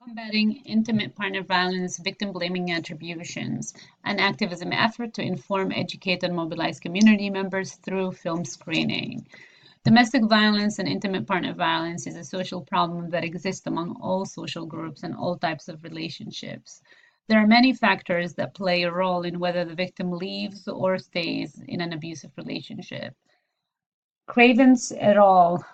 Combating Intimate Partner Violence, Victim Blaming Attributions, an activism effort to inform, educate, and mobilize community members through film screening. Domestic violence and intimate partner violence is a social problem that exists among all social groups and all types of relationships. There are many factors that play a role in whether the victim leaves or stays in an abusive relationship. Cravens et al.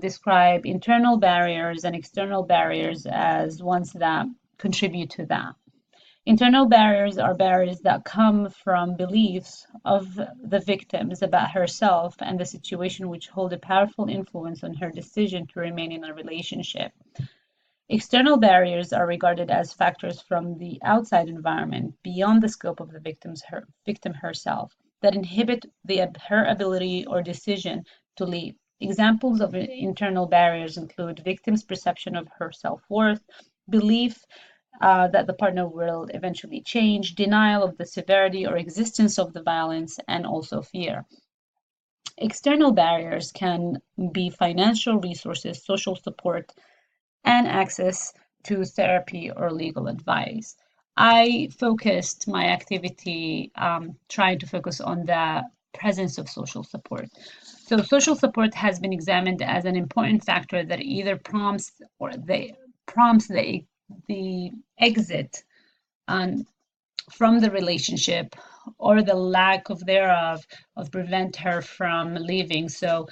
Describe internal barriers and external barriers as ones that contribute to that. Internal barriers are barriers that come from beliefs of the victims about herself and the situation, which hold a powerful influence on her decision to remain in a relationship. External barriers are regarded as factors from the outside environment, beyond the scope of the victim herself, that inhibit her ability or decision to leave. Examples of internal barriers include victim's perception of her self-worth, belief that the partner will eventually change, denial of the severity or existence of the violence, and also fear. External barriers can be financial resources, social support, and access to therapy or legal advice. I focused my activity trying to focus on the presence of social support. So, social support has been examined as an important factor that either prompts the exit from the relationship or the lack of thereof of prevent her from leaving. So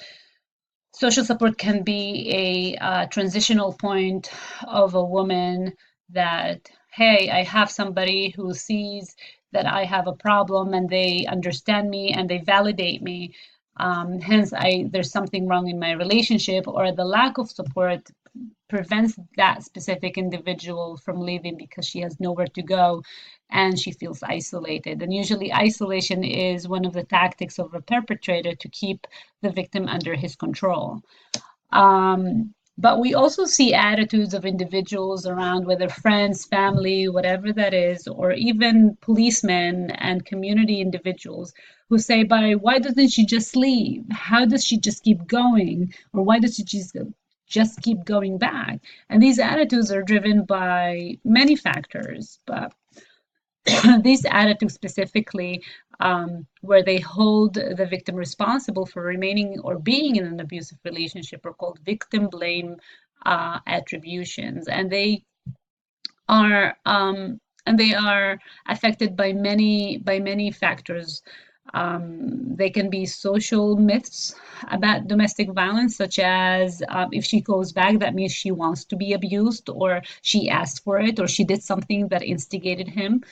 social support can be a transitional point of a woman that, hey, I have somebody who sees that I have a problem and they understand me and they validate me. Hence, there's something wrong in my relationship, or the lack of support prevents that specific individual from leaving because she has nowhere to go and she feels isolated. And usually, isolation is one of the tactics of a perpetrator to keep the victim under his control. But we also see attitudes of individuals around, whether friends, family, whatever that is, or even policemen and community individuals who say, "But why doesn't she just leave? How does she just keep going? Or why does she just keep going back?" And these attitudes are driven by many factors, but these attitudes specifically, where they hold the victim responsible for remaining or being in an abusive relationship, are called victim blame attributions, are and they are affected by many factors. They can be social myths about domestic violence, such as if she goes back, that means she wants to be abused, or she asked for it, or she did something that instigated him.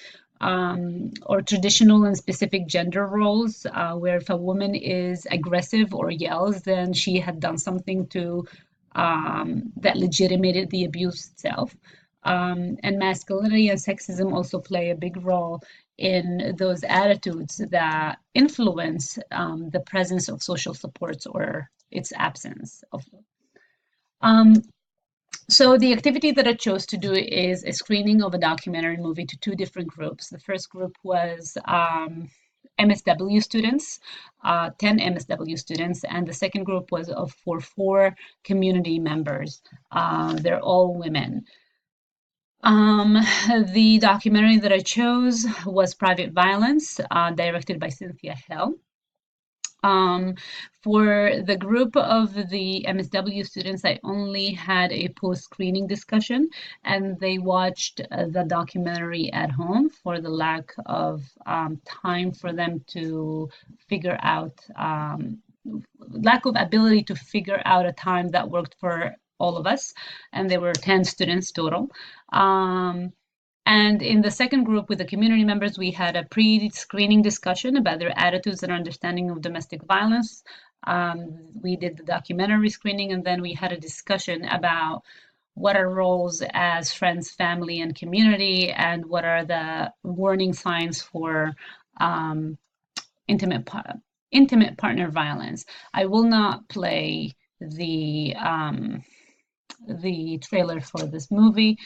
Or traditional and specific gender roles, where if a woman is aggressive or yells, then she had done something to that legitimated the abuse itself. And masculinity and sexism also play a big role in those attitudes that influence the presence of social supports or its absence of. Um, so the activity that I chose to do is a screening of a documentary movie to two different groups. The first group was MSW students, 10 MSW students, and the second group was for four community members. They're all women. Um, the documentary that I chose was Private Violence, directed by Cynthia Hill. Um, for the group of the MSW students, I only had a post-screening discussion, and they watched the documentary at home for the lack of time for them to figure out, lack of ability to figure out a time that worked for all of us, and there were 10 students total. And in the second group with the community members, we had a pre-screening discussion about their attitudes and understanding of domestic violence. We did the documentary screening, and then we had a discussion about what are roles as friends, family, and community, and what are the warning signs for intimate partner violence. I will not play the trailer for this movie.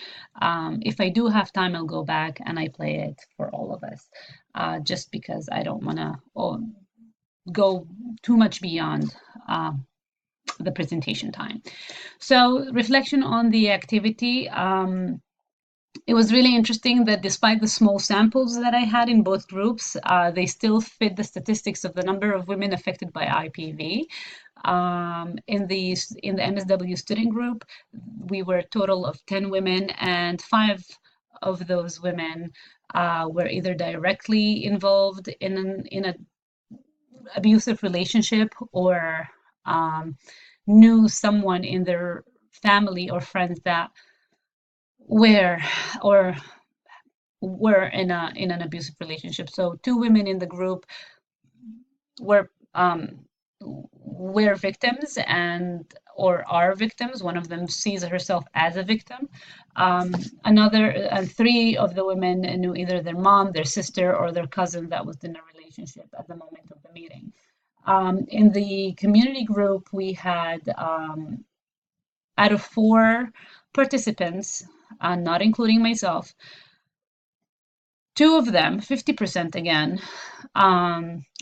If I do have time, I'll go back and I play it for all of us, just because I don't want to go too much beyond the presentation time. So reflection on the activity. It was really interesting that despite the small samples that I had in both groups, they still fit the statistics of the number of women affected by IPV. In the MSW student group, we were a total of 10 women, and 5 of those women were either directly involved in an abusive relationship or um, knew someone in their family or friends that were or were in an abusive relationship. So 2 women in the group were were victims and or are victims. One of them sees herself as a victim. Another and 3 of the women knew either their mom, their sister, or their cousin that was in a relationship at the moment of the meeting. In the community group, we had out of 4 participants, not including myself, 2 of them, 50% again,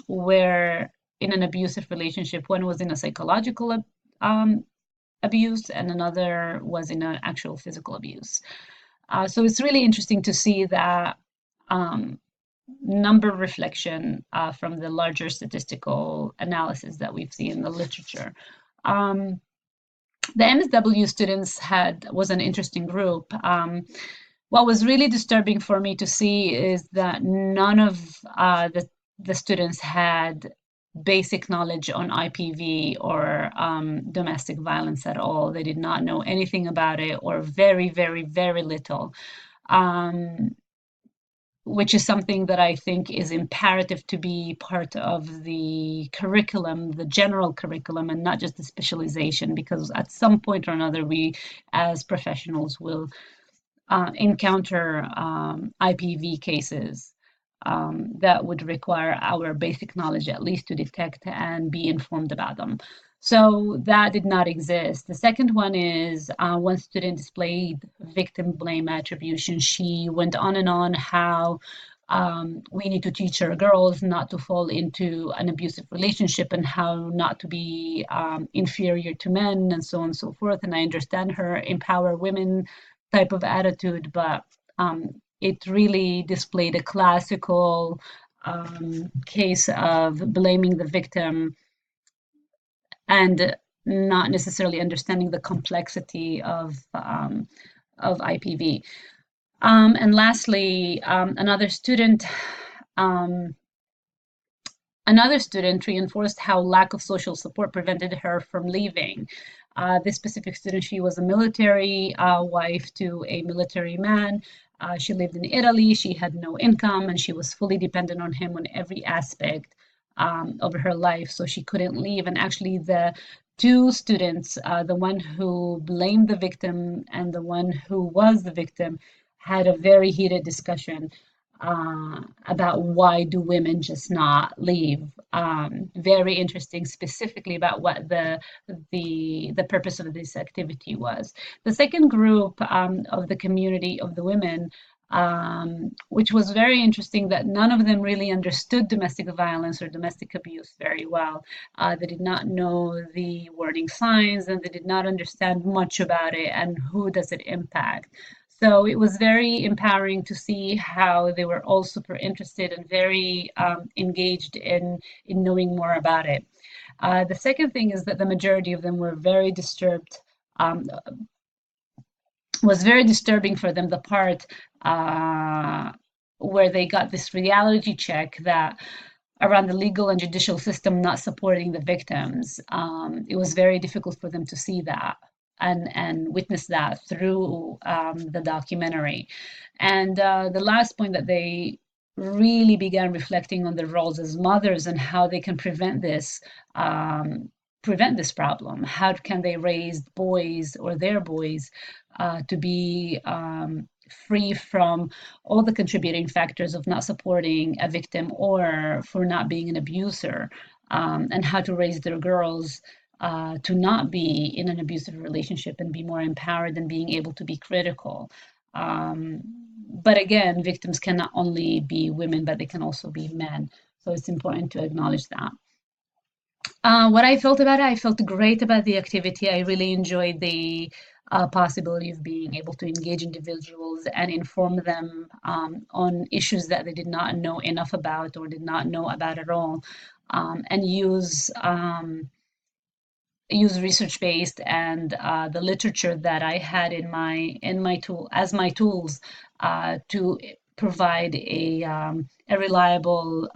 were in an abusive relationship. One was in a psychological um, abuse, and another was in an actual physical abuse. So it's really interesting to see that um, number reflection from the larger statistical analysis that we've seen in the literature. Um, the MSW students was an interesting group. What was really disturbing for me to see is that none of the students had basic knowledge on IPV or domestic violence at all. They did not know anything about it, or very, very, very little, um, which is something that I think is imperative to be part of the curriculum, the general curriculum, and not just the specialization, because at some point or another, we as professionals will encounter IPV cases that would require our basic knowledge at least to detect and be informed about them. So that did not exist. The second one is one student displayed victim blame attribution. She went on and on how we need to teach our girls not to fall into an abusive relationship and how not to be inferior to men and so on and so forth. And I understand her empower women type of attitude, but it really displayed a classical case of blaming the victim and not necessarily understanding the complexity of IPV. And lastly, um, another student reinforced how lack of social support prevented her from leaving. This specific student, she was a military wife to a military man. She lived in Italy. She had no income, and she was fully dependent on him on every aspect of her life. So she couldn't leave. And actually, the 2 students, the one who blamed the victim and the one who was the victim, had a very heated discussion about why do women just not leave. Very interesting, specifically about what the purpose of this activity was. The second group of the community of the women, which was very interesting, that none of them really understood domestic violence or domestic abuse very well. They did not know the warning signs, and they did not understand much about it and who does it impact. So it was very empowering to see how they were all super interested and very engaged in knowing more about it. The second thing is that the majority of them were very disturbed. Was very disturbing for them the part where they got this reality check that around the legal and judicial system not supporting the victims. It was very difficult for them to see that and witness that through the documentary. And the last point, that they really began reflecting on their roles as mothers and how they can prevent this problem. How can they raise boys or their boys to be free from all the contributing factors of not supporting a victim or for not being an abuser, and how to raise their girls to not be in an abusive relationship and be more empowered and being able to be critical. Um, but again, victims cannot only be women, but they can also be men. So it's important to acknowledge that. What I felt about it, I felt great about the activity. I really enjoyed the possibility of being able to engage individuals and inform them on issues that they did not know enough about or did not know about at all, and use research-based and the literature that I had in my tool as my tools to provide a reliable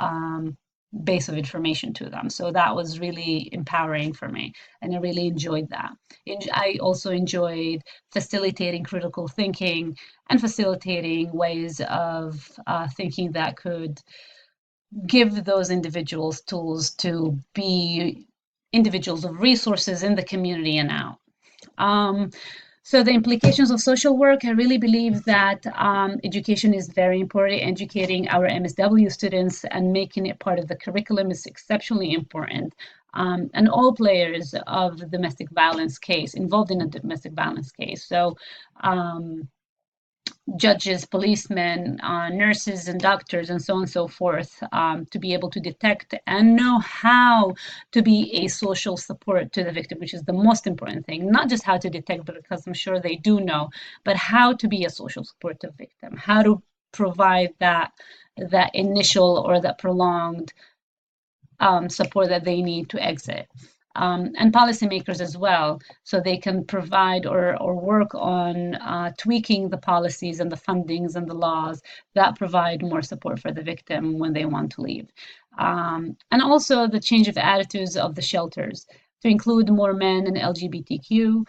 base of information to them. So that was really empowering for me, and I really enjoyed that. I also enjoyed facilitating critical thinking and facilitating ways of thinking that could give those individuals tools to be individuals of resources in the community and out. Um, so the implications of social work, I really believe that education is very important. Educating our MSW students and making it part of the curriculum is exceptionally important. And all players of the domestic violence case, involved in a domestic violence case. So judges, policemen, nurses, and doctors, and so on and so forth, to be able to detect and know how to be a social support to the victim, which is the most important thing. Not just how to detect, because I'm sure they do know, but how to be a social support to the victim, how to provide that initial or that prolonged support that they need to exit. And policymakers as well, so they can provide or work on tweaking the policies and the fundings and the laws that provide more support for the victim when they want to leave. And also the change of attitudes of the shelters to include more men and LGBTQ,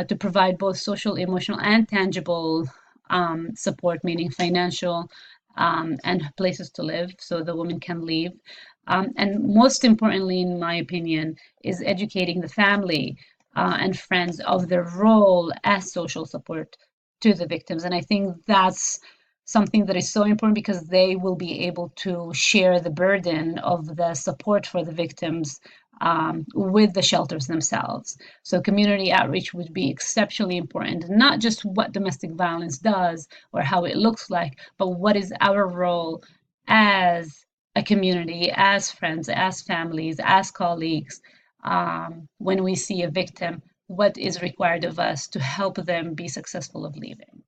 to provide both social, emotional, and tangible support, meaning financial and places to live so the woman can leave. And most importantly, in my opinion, is educating the family and friends of their role as social support to the victims. And I think that's something that is so important because they will be able to share the burden of the support for the victims with the shelters themselves. So community outreach would be exceptionally important, not just what domestic violence does or how it looks like, but what is our role as a community, as friends, as families, as colleagues, when we see a victim, what is required of us to help them be successful of leaving.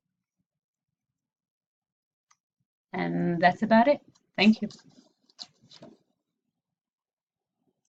And that's about it. Thank you.